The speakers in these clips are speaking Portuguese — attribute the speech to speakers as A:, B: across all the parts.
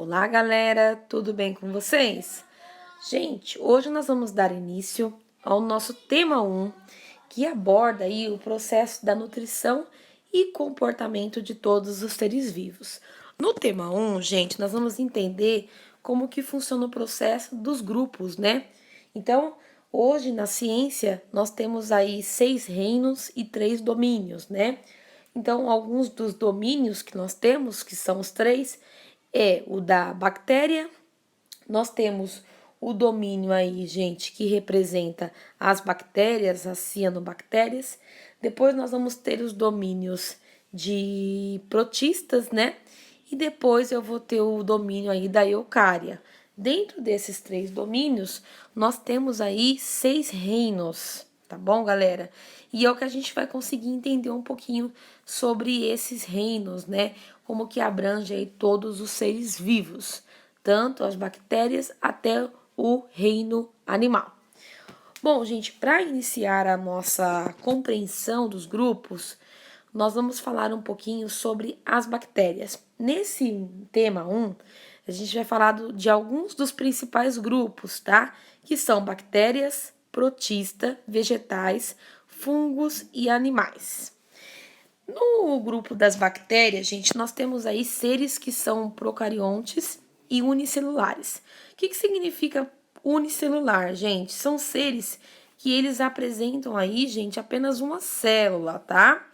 A: Olá, galera, tudo bem com vocês? Gente, hoje nós vamos dar início ao nosso tema 1, que aborda aí o processo da nutrição e comportamento de todos os seres vivos. No tema 1, gente, nós vamos entender como que funciona o processo dos grupos, né? Então, hoje na ciência, nós temos aí 6 reinos e 3 domínios, né? Então, alguns dos domínios que nós temos, que são os 3, é o da bactéria. Nós temos o domínio aí, gente, que representa as bactérias, as cianobactérias. Depois nós vamos ter os domínios de protistas, né? E depois eu vou ter o domínio aí da eucária. Dentro desses 3 domínios, nós temos aí 6 reinos, tá bom, galera? E é o que a gente vai conseguir entender um pouquinho sobre esses reinos, né? Como que abrange aí todos os seres vivos, tanto as bactérias até o reino animal. Bom, gente, para iniciar a nossa compreensão dos grupos, nós vamos falar um pouquinho sobre as bactérias. Nesse tema 1, a gente vai falar de alguns dos principais grupos, tá? Que são bactérias, protista, vegetais, fungos e animais. No grupo das bactérias, gente, nós temos aí seres que são procariontes e unicelulares. O que significa unicelular, gente? São seres que eles apresentam aí, gente, apenas uma célula, tá?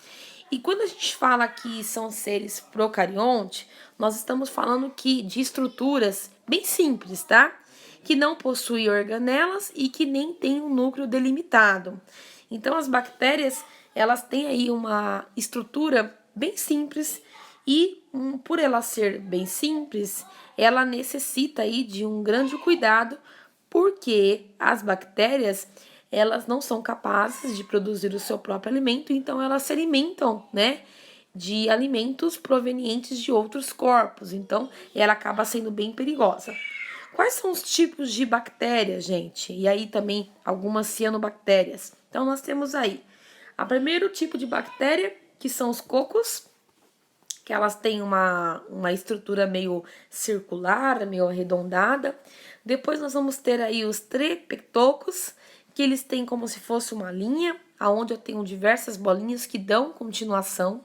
A: E quando a gente fala que são seres procariontes, nós estamos falando de estruturas bem simples, tá? Que não possuem organelas e que nem têm um núcleo delimitado. Então, as bactérias, elas têm aí uma estrutura bem simples e, por ela ser bem simples, ela necessita aí de um grande cuidado, porque as bactérias, elas não são capazes de produzir o seu próprio alimento, então elas se alimentam, né, de alimentos provenientes de outros corpos, então ela acaba sendo bem perigosa. Quais são os tipos de bactérias, gente? E aí também algumas cianobactérias. Então nós temos aí o primeiro tipo de bactéria, que são os cocos, que elas têm uma estrutura meio circular, meio arredondada. Depois nós vamos ter aí os treptococos, que eles têm como se fosse uma linha, aonde eu tenho diversas bolinhas que dão continuação.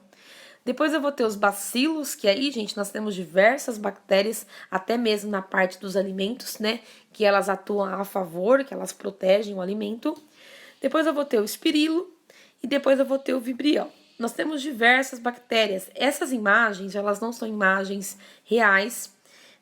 A: Depois eu vou ter os bacilos, que aí, gente, nós temos diversas bactérias, até mesmo na parte dos alimentos, né? Que elas atuam a favor, que elas protegem o alimento. Depois eu vou ter o espirilo e depois eu vou ter o vibrião. Nós temos diversas bactérias. Essas imagens, elas não são imagens reais,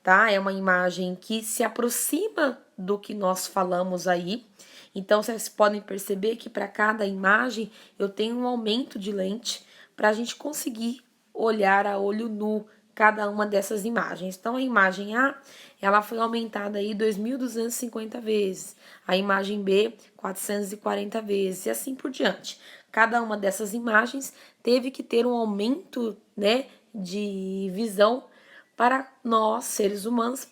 A: tá? É uma imagem que se aproxima do que nós falamos aí. Então, vocês podem perceber que para cada imagem eu tenho um aumento de lente para a gente conseguir olhar a olho nu cada uma dessas imagens. Então, a imagem A, ela foi aumentada aí 2.250 vezes. A imagem B, 440 vezes e assim por diante. Cada uma dessas imagens teve que ter um aumento, né, de visão para nós, seres humanos,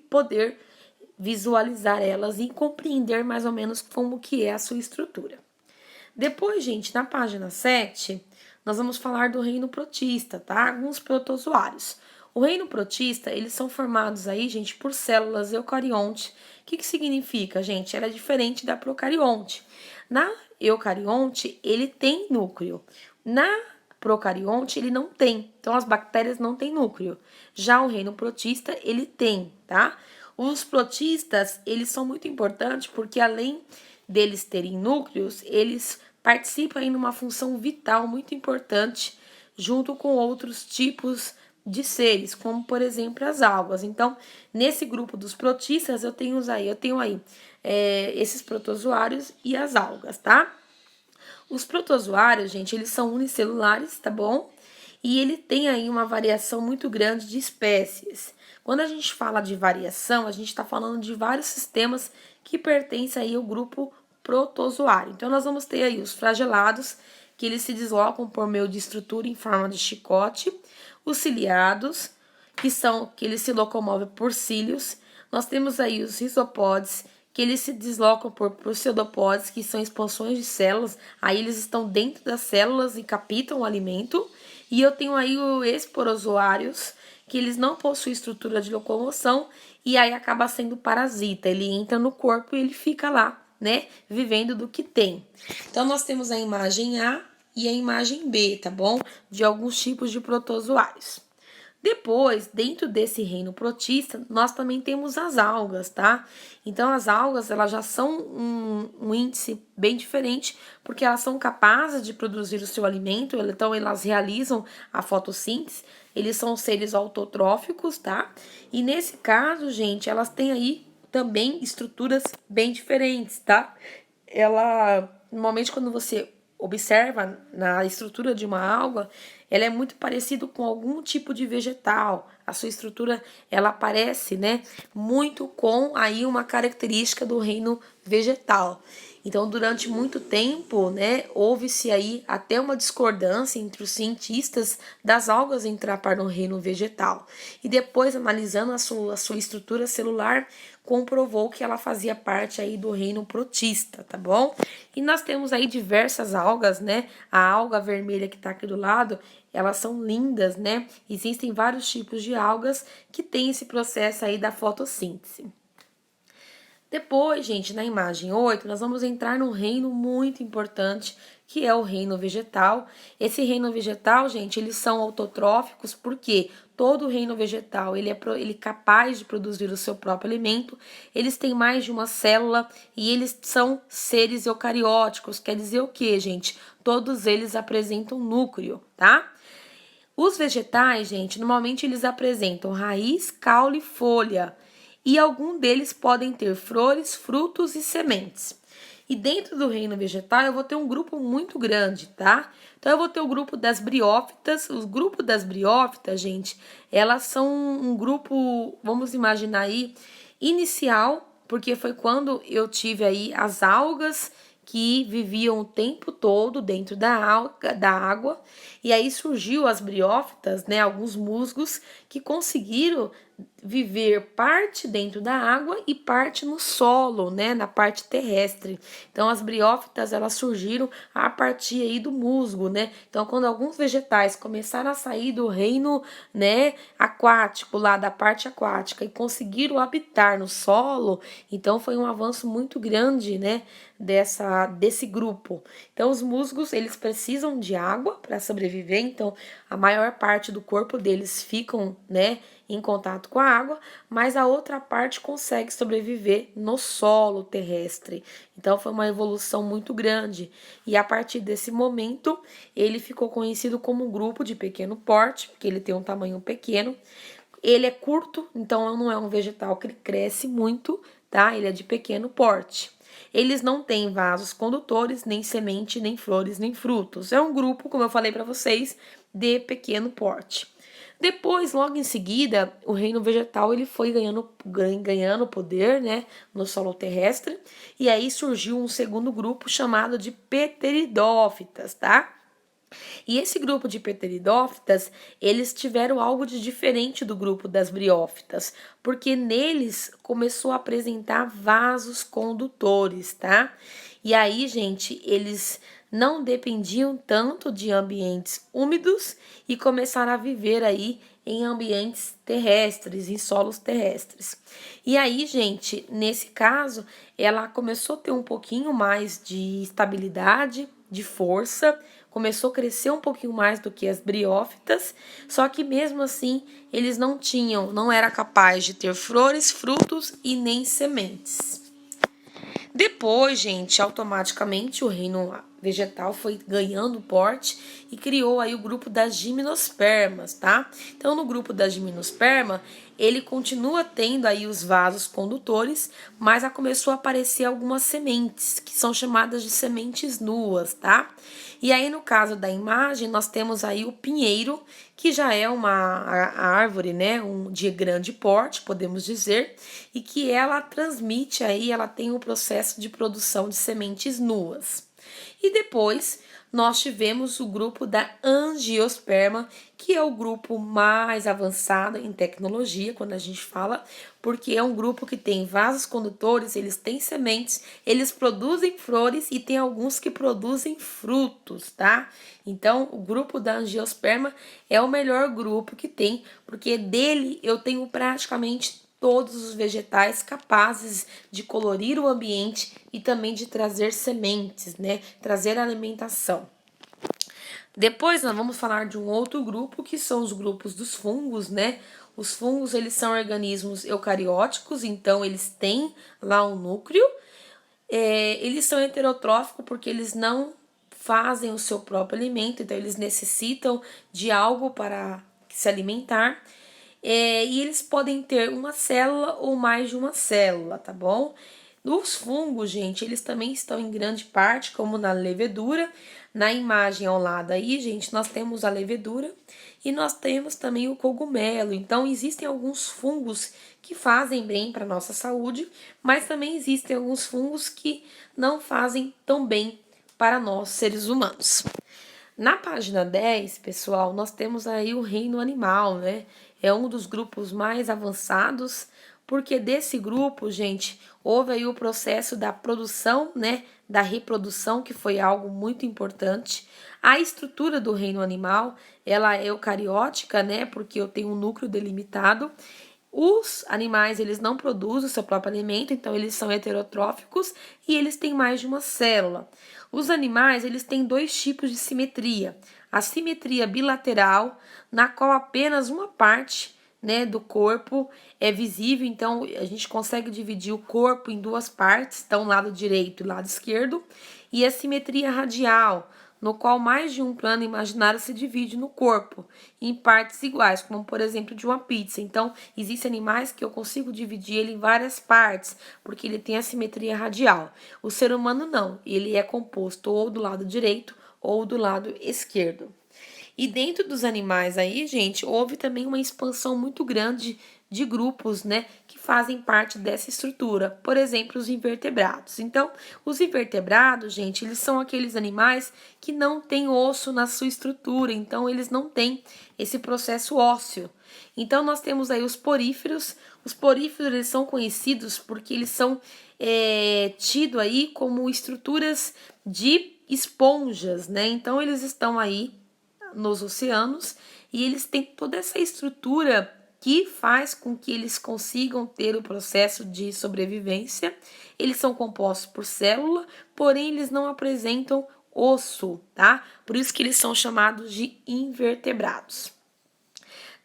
A: poder visualizar elas e compreender mais ou menos como que é a sua estrutura. Depois, gente, na página 7, nós vamos falar do reino protista, tá? Alguns protozoários. O reino protista, eles são formados aí, gente, por células eucarionte. O que significa, gente? Ela é diferente da procarionte. Na eucarionte, ele tem núcleo. Na procarionte, ele não tem. Então, as bactérias não têm núcleo. Já o reino protista, ele tem, tá? Os protistas, eles são muito importantes porque além deles terem núcleos, eles participam em uma função vital muito importante junto com outros tipos de seres, como por exemplo as algas. Então, nesse grupo dos protistas, eu tenho aí esses protozoários e as algas, tá? Os protozoários, gente, eles são unicelulares, tá bom? E ele tem aí uma variação muito grande de espécies. Quando a gente fala de variação, a gente está falando de vários sistemas que pertencem aí ao grupo protozoário. Então, nós vamos ter aí os flagelados, que eles se deslocam por meio de estrutura em forma de chicote. Os ciliados, que eles se locomovem por cílios. Nós temos aí os rizopodes, que eles se deslocam por pseudopodes, que são expansões de células. Aí eles estão dentro das células e captam o alimento. E eu tenho aí os esporozoários, que eles não possuem estrutura de locomoção e aí acaba sendo parasita. Ele entra no corpo e ele fica lá, né, vivendo do que tem. Então, nós temos a imagem A e a imagem B, tá bom? De alguns tipos de protozoários. Depois, dentro desse reino protista, nós também temos as algas, tá? Então, as algas, elas já são um índice bem diferente, porque elas são capazes de produzir o seu alimento, então elas realizam a fotossíntese, eles são seres autotróficos, tá? E nesse caso, gente, elas têm aí também estruturas bem diferentes, tá? Normalmente, quando você observa na estrutura de uma alga, ela é muito parecida com algum tipo de vegetal. A sua estrutura, ela parece, né, muito com aí uma característica do reino vegetal. Então, durante muito tempo, né, houve-se aí até uma discordância entre os cientistas das algas entrar para o reino vegetal. E depois, analisando a sua estrutura celular, comprovou que ela fazia parte aí do reino protista, tá bom? E nós temos aí diversas algas, né? A alga vermelha que tá aqui do lado, elas são lindas, né? Existem vários tipos de algas que têm esse processo aí da fotossíntese. Depois, gente, na imagem 8, nós vamos entrar num reino muito importante, que é o reino vegetal. Esse reino vegetal, gente, eles são autotróficos, porque todo o reino vegetal, ele é capaz de produzir o seu próprio alimento, eles têm mais de uma célula e eles são seres eucarióticos. Quer dizer o quê, gente? Todos eles apresentam núcleo, tá? Os vegetais, gente, normalmente eles apresentam raiz, caule e folha. E algum deles podem ter flores, frutos e sementes. E dentro do reino vegetal eu vou ter um grupo muito grande, tá? Então eu vou ter o grupo das briófitas. Os grupos das briófitas, gente, elas são um grupo, vamos imaginar aí, inicial, porque foi quando eu tive aí as algas que viviam o tempo todo dentro da água, e aí surgiu as briófitas, né, alguns musgos que conseguiram viver parte dentro da água e parte no solo, né, na parte terrestre. Então as briófitas, elas surgiram a partir aí do musgo, né? Então quando alguns vegetais começaram a sair do reino, né, aquático, lá da parte aquática, e conseguiram habitar no solo, então foi um avanço muito grande, né, desse grupo. Então os musgos, eles precisam de água para sobreviver, então a maior parte do corpo deles ficam, né, em contato com a água, mas a outra parte consegue sobreviver no solo terrestre. Então foi uma evolução muito grande. E a partir desse momento, ele ficou conhecido como um grupo de pequeno porte, porque ele tem um tamanho pequeno. Ele é curto, então não é um vegetal que cresce muito, tá? Ele é de pequeno porte. Eles não têm vasos condutores, nem semente, nem flores, nem frutos. É um grupo, como eu falei para vocês, de pequeno porte. Depois, logo em seguida, o reino vegetal ele foi ganhando poder, né, no solo terrestre, e aí surgiu um segundo grupo chamado de pteridófitas, tá? E esse grupo de pteridófitas, eles tiveram algo de diferente do grupo das briófitas, porque neles começou a apresentar vasos condutores, tá? E aí, gente, eles não dependiam tanto de ambientes úmidos e começaram a viver aí em ambientes terrestres, em solos terrestres. E aí, gente, nesse caso, ela começou a ter um pouquinho mais de estabilidade, de força, começou a crescer um pouquinho mais do que as briófitas, só que mesmo assim eles não era capaz de ter flores, frutos e nem sementes. Depois, gente, automaticamente o reino vegetal foi ganhando porte e criou aí o grupo das gimnospermas, tá? Então, no grupo das gimnospermas, ele continua tendo aí os vasos condutores, mas já começou a aparecer algumas sementes, que são chamadas de sementes nuas, tá? E aí, no caso da imagem, nós temos aí o pinheiro, que já é uma árvore, né, de grande porte, podemos dizer, e que ela transmite aí, ela tem um processo de produção de sementes nuas. E depois nós tivemos o grupo da angiosperma, que é o grupo mais avançado em tecnologia, quando a gente fala, porque é um grupo que tem vasos condutores, eles têm sementes, eles produzem flores e tem alguns que produzem frutos, tá? Então, o grupo da angiosperma é o melhor grupo que tem, porque dele eu tenho praticamente todos os vegetais capazes de colorir o ambiente e também de trazer sementes, né? Trazer alimentação. Depois nós vamos falar de um outro grupo que são os grupos dos fungos, né? Os fungos, eles são organismos eucarióticos, então eles têm lá um núcleo. Eles são heterotróficos porque eles não fazem o seu próprio alimento, então eles necessitam de algo para se alimentar. E eles podem ter uma célula ou mais de uma célula, tá bom? Os fungos, gente, eles também estão em grande parte, como na levedura. Na imagem ao lado aí, gente, nós temos a levedura e nós temos também o cogumelo. Então, existem alguns fungos que fazem bem para a nossa saúde, mas também existem alguns fungos que não fazem tão bem para nós, seres humanos. Na página 10, pessoal, nós temos aí o reino animal, né? É um dos grupos mais avançados, porque desse grupo, gente, houve aí o processo da produção, né? Da reprodução, que foi algo muito importante. A estrutura do reino animal, ela é eucariótica, né? Porque eu tenho um núcleo delimitado. Os animais, eles não produzem o seu próprio alimento, então eles são heterotróficos e eles têm mais de uma célula. Os animais, eles têm dois tipos de simetria. A simetria bilateral, na qual apenas uma parte, né, do corpo é visível, então a gente consegue dividir o corpo em duas partes, então lado direito e lado esquerdo, e a simetria radial, no qual mais de um plano imaginário se divide no corpo, em partes iguais, como por exemplo de uma pizza. Então, existem animais que eu consigo dividir ele em várias partes, porque ele tem a simetria radial. O ser humano não, ele é composto ou do lado direito ou do lado esquerdo. E dentro dos animais aí, gente, houve também uma expansão muito grande de grupos, né, que fazem parte dessa estrutura. Por exemplo, os invertebrados. Então, os invertebrados, gente, eles são aqueles animais que não têm osso na sua estrutura, então eles não têm esse processo ósseo. Então, nós temos aí os poríferos. Os poríferos, eles são conhecidos porque eles são tidos aí como estruturas de esponjas, né? Então, eles estão aí nos oceanos e eles têm toda essa estrutura que faz com que eles consigam ter o processo de sobrevivência. Eles são compostos por célula, porém eles não apresentam osso, tá? Por isso que eles são chamados de invertebrados.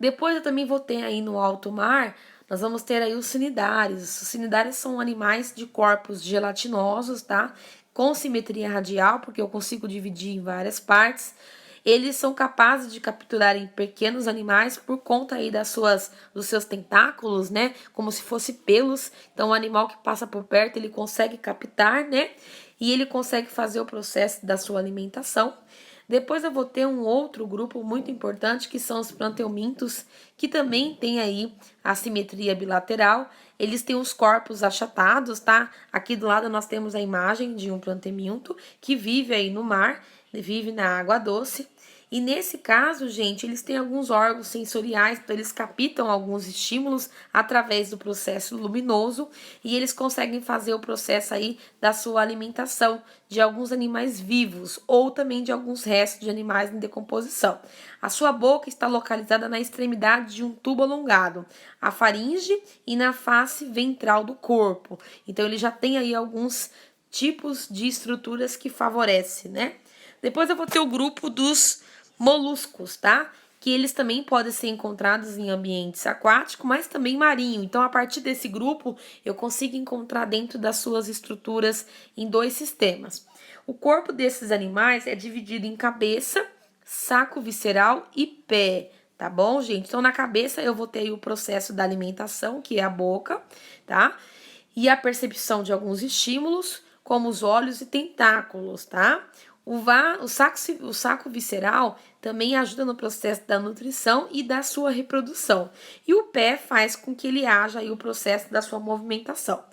A: Depois eu também vou ter aí no alto mar, nós vamos ter aí os cnidários. Os cnidários são animais de corpos gelatinosos, tá? Com simetria radial, porque eu consigo dividir em várias partes. Eles são capazes de capturarem pequenos animais por conta aí dos seus tentáculos, né? Como se fosse pelos. Então, o animal que passa por perto, ele consegue captar, né? E ele consegue fazer o processo da sua alimentação. Depois eu vou ter um outro grupo muito importante, que são os planteumintos, que também tem aí a simetria bilateral. Eles têm os corpos achatados, tá? Aqui do lado nós temos a imagem de um planteuminto que vive aí no mar, vive na água doce. E nesse caso, gente, eles têm alguns órgãos sensoriais, então eles captam alguns estímulos através do processo luminoso e eles conseguem fazer o processo aí da sua alimentação de alguns animais vivos ou também de alguns restos de animais em decomposição. A sua boca está localizada na extremidade de um tubo alongado, a faringe e na face ventral do corpo. Então ele já tem aí alguns tipos de estruturas que favorecem, né? Depois eu vou ter o grupo dos moluscos, tá? Que eles também podem ser encontrados em ambientes aquáticos, mas também marinho. Então, a partir desse grupo, eu consigo encontrar dentro das suas estruturas em dois sistemas. O corpo desses animais é dividido em cabeça, saco visceral e pé, tá bom, gente? Então, na cabeça eu vou ter aí o processo da alimentação, que é a boca, tá? E a percepção de alguns estímulos, como os olhos e tentáculos, tá? O saco visceral também ajuda no processo da nutrição e da sua reprodução. E o pé faz com que ele haja aí o processo da sua movimentação.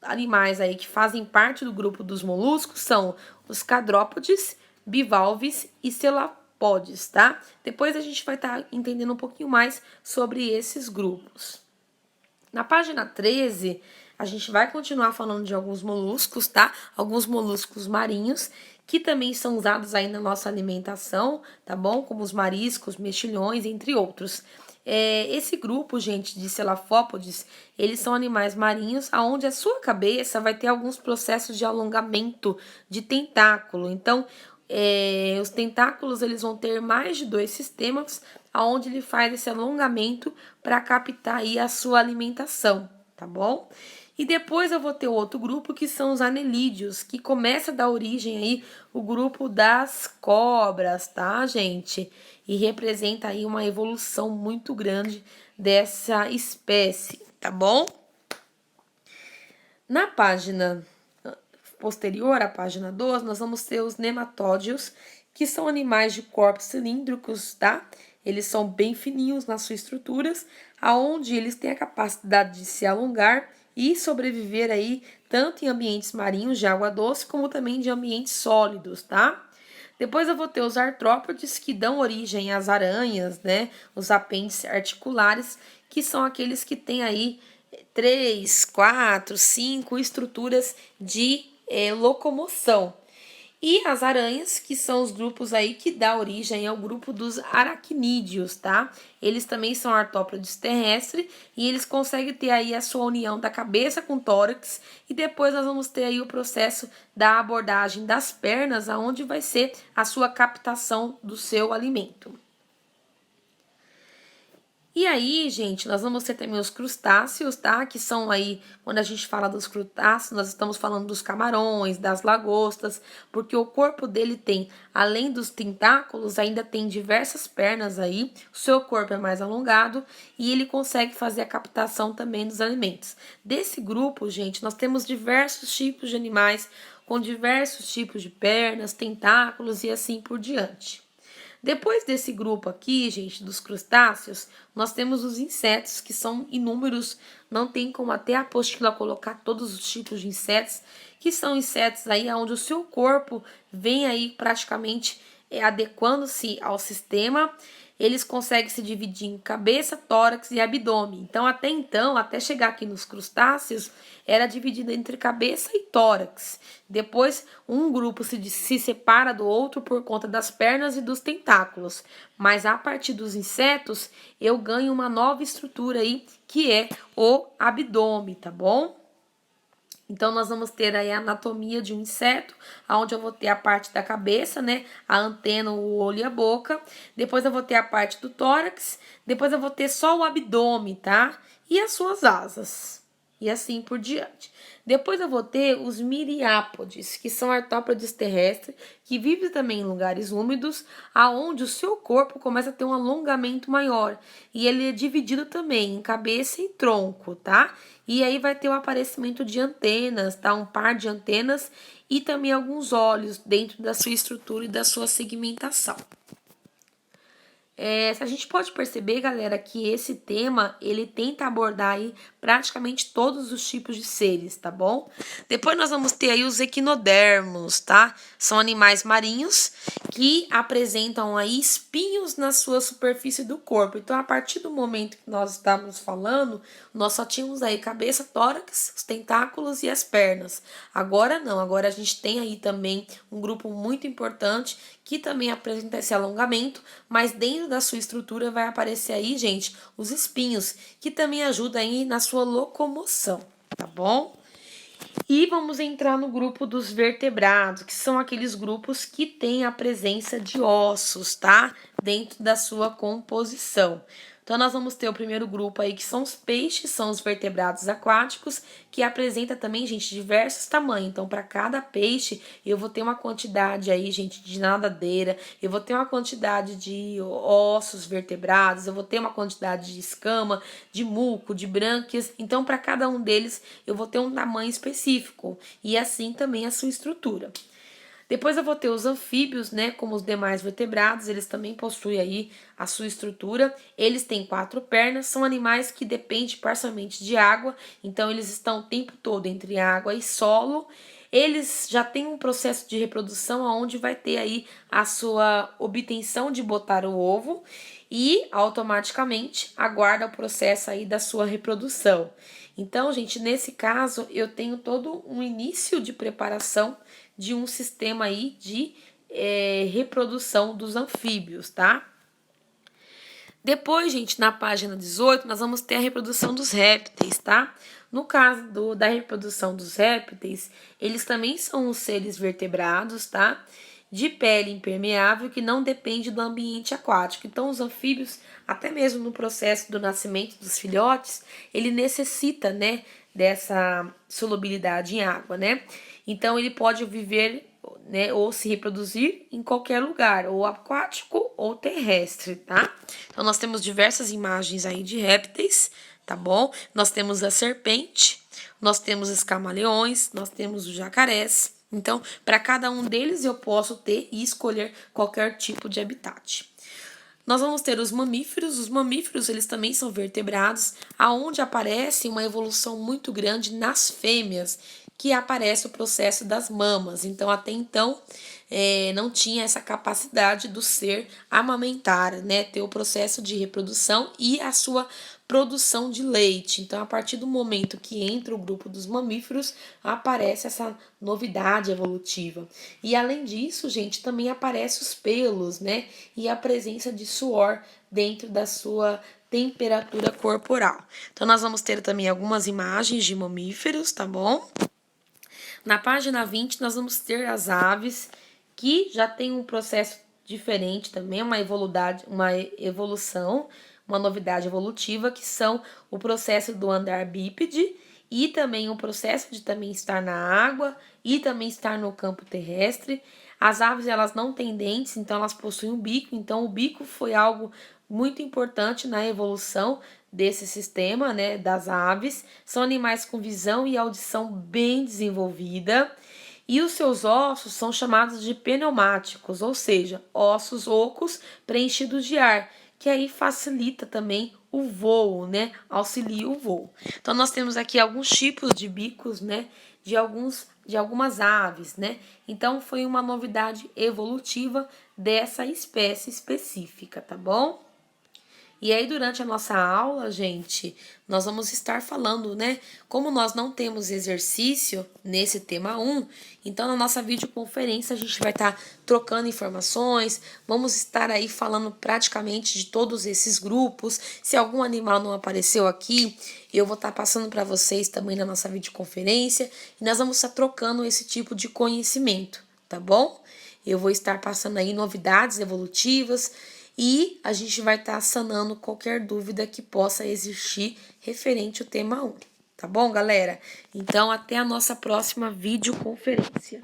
A: animais aí que fazem parte do grupo dos moluscos são os cadrópodes, bivalves e cefalópodes, tá? Depois a gente vai estar entendendo um pouquinho mais sobre esses grupos. Na página 13, a gente vai continuar falando de alguns moluscos, tá? Alguns moluscos marinhos, que também são usados aí na nossa alimentação, tá bom? Como os mariscos, mexilhões, entre outros. Esse grupo, gente, de cefalópodes, eles são animais marinhos, onde a sua cabeça vai ter alguns processos de alongamento de tentáculo. Então, os tentáculos eles vão ter mais de 2 sistemas, aonde ele faz esse alongamento para captar aí a sua alimentação, tá bom? E depois eu vou ter outro grupo que são os anelídeos, que começa a dar origem aí o grupo das cobras, tá, gente? E representa aí uma evolução muito grande dessa espécie, tá bom? Na página posterior, à página 12, nós vamos ter os nematódeos, que são animais de corpos cilíndricos, tá? Eles são bem fininhos nas suas estruturas, aonde eles têm a capacidade de se alongar e sobreviver aí tanto em ambientes marinhos de água doce, como também de ambientes sólidos, tá? Depois eu vou ter os artrópodes, que dão origem às aranhas, né? Os apêndices articulares, que são aqueles que têm aí 3, 4, 5 estruturas de locomoção. E as aranhas, que são os grupos aí que dá origem ao grupo dos aracnídeos, tá? Eles também são artrópodes terrestres e eles conseguem ter aí a sua união da cabeça com o tórax, e depois nós vamos ter aí o processo da abordagem das pernas, aonde vai ser a sua captação do seu alimento. E aí, gente, nós vamos ter também os crustáceos, tá? Que são aí, quando a gente fala dos crustáceos, nós estamos falando dos camarões, das lagostas, porque o corpo dele tem, além dos tentáculos, ainda tem diversas pernas aí, o seu corpo é mais alongado e ele consegue fazer a captação também dos alimentos. Desse grupo, gente, nós temos diversos tipos de animais, com diversos tipos de pernas, tentáculos e assim por diante. Depois desse grupo aqui, gente, dos crustáceos, nós temos os insetos, que são inúmeros, não tem como até a apostila colocar todos os tipos de insetos, que são insetos aí onde o seu corpo vem aí praticamente adequando-se ao sistema. Eles conseguem se dividir em cabeça, tórax e abdômen. Então, até chegar aqui nos crustáceos, era dividido entre cabeça e tórax. Depois, um grupo se separa do outro por conta das pernas e dos tentáculos. Mas a partir dos insetos, eu ganho uma nova estrutura aí, que é o abdômen, tá bom? Então, nós vamos ter aí a anatomia de um inseto, onde eu vou ter a parte da cabeça, né? A antena, o olho e a boca. Depois eu vou ter a parte do tórax. Depois eu vou ter só o abdômen, tá? E as suas asas. E assim por diante. Depois eu vou ter os miriápodes, que são artrópodes terrestres, que vivem também em lugares úmidos, aonde o seu corpo começa a ter um alongamento maior. E ele é dividido também em cabeça e tronco, tá? E aí vai ter o aparecimento de antenas, tá? Um par de antenas e também alguns olhos dentro da sua estrutura e da sua segmentação. A gente pode perceber, galera, que esse tema, ele tenta abordar aí praticamente todos os tipos de seres, tá bom? Depois nós vamos ter aí os equinodermos, tá? São animais marinhos que apresentam aí espinhos na sua superfície do corpo. Então, a partir do momento que nós estávamos falando, nós só tínhamos aí cabeça, tórax, os tentáculos e as pernas. Agora não, agora a gente tem aí também um grupo muito importante que também apresenta esse alongamento, mas dentro da sua estrutura vai aparecer aí, gente, os espinhos, que também ajudam aí na sua locomoção, tá bom? E vamos entrar no grupo dos vertebrados, que são aqueles grupos que têm a presença de ossos, tá? Dentro da sua composição. Então, nós vamos ter o primeiro grupo aí, que são os peixes, são os vertebrados aquáticos, que apresenta também, gente, diversos tamanhos. Então, para cada peixe, eu vou ter uma quantidade aí, gente, de nadadeira, eu vou ter uma quantidade de ossos vertebrados, eu vou ter uma quantidade de escama, de muco, de brânquias. Então, para cada um deles, eu vou ter um tamanho específico, e assim também a sua estrutura. Depois eu vou ter os anfíbios, né, como os demais vertebrados, eles também possuem aí a sua estrutura. Eles têm 4 pernas, são animais que dependem parcialmente de água, então eles estão o tempo todo entre água e solo. Eles já têm um processo de reprodução onde vai ter aí a sua obtenção de botar o ovo e automaticamente aguarda o processo aí da sua reprodução. Então, gente, nesse caso eu tenho todo um início de preparação de um sistema aí de reprodução dos anfíbios, tá? Depois, gente, na página 18, nós vamos ter a reprodução dos répteis, tá? No caso da reprodução dos répteis, eles também são os seres vertebrados, tá? De pele impermeável que não depende do ambiente aquático. Então, os anfíbios, até mesmo no processo do nascimento dos filhotes, ele necessita, né, dessa solubilidade em água, né? Então, ele pode viver, né, ou se reproduzir em qualquer lugar, ou aquático ou terrestre, tá? Então, nós temos diversas imagens aí de répteis, tá bom? Nós temos a serpente, nós temos os camaleões, nós temos os jacarés. Então, para cada um deles eu posso ter e escolher qualquer tipo de habitat. Nós vamos ter os mamíferos eles também são vertebrados, aonde aparece uma evolução muito grande nas fêmeas, que aparece o processo das mamas. Então, até então, não tinha essa capacidade do ser amamentar, né? Ter o processo de reprodução e a sua produção de leite. Então, a partir do momento que entra o grupo dos mamíferos, aparece essa novidade evolutiva. E além disso, gente, também aparece os pelos, né? E a presença de suor dentro da sua temperatura corporal. Então, nós vamos ter também algumas imagens de mamíferos, tá bom? Na página 20, nós vamos ter as aves, que já tem um processo diferente também, uma evolução, uma novidade evolutiva, que são o processo do andar bípede e também o processo de também estar na água e também estar no campo terrestre. As aves, elas não têm dentes, então elas possuem um bico, então o bico foi algo muito importante na evolução desse sistema, né, das aves. São animais com visão e audição bem desenvolvida. E os seus ossos são chamados de pneumáticos, ou seja, ossos ocos preenchidos de ar, que aí facilita também o voo, né? Auxilia o voo. Então, nós temos aqui alguns tipos de bicos, né? De algumas aves, né? Então, foi uma novidade evolutiva dessa espécie específica, tá bom? E aí, durante a nossa aula, gente, nós vamos estar falando, né? Como nós não temos exercício nesse tema 1, então na nossa videoconferência a gente vai estar trocando informações, vamos estar aí falando praticamente de todos esses grupos. Se algum animal não apareceu aqui, eu vou estar passando para vocês também na nossa videoconferência e nós vamos estar trocando esse tipo de conhecimento, tá bom? Eu vou estar passando aí novidades evolutivas e a gente vai estar sanando qualquer dúvida que possa existir referente ao tema 1. Tá bom, galera? Então, até a nossa próxima videoconferência.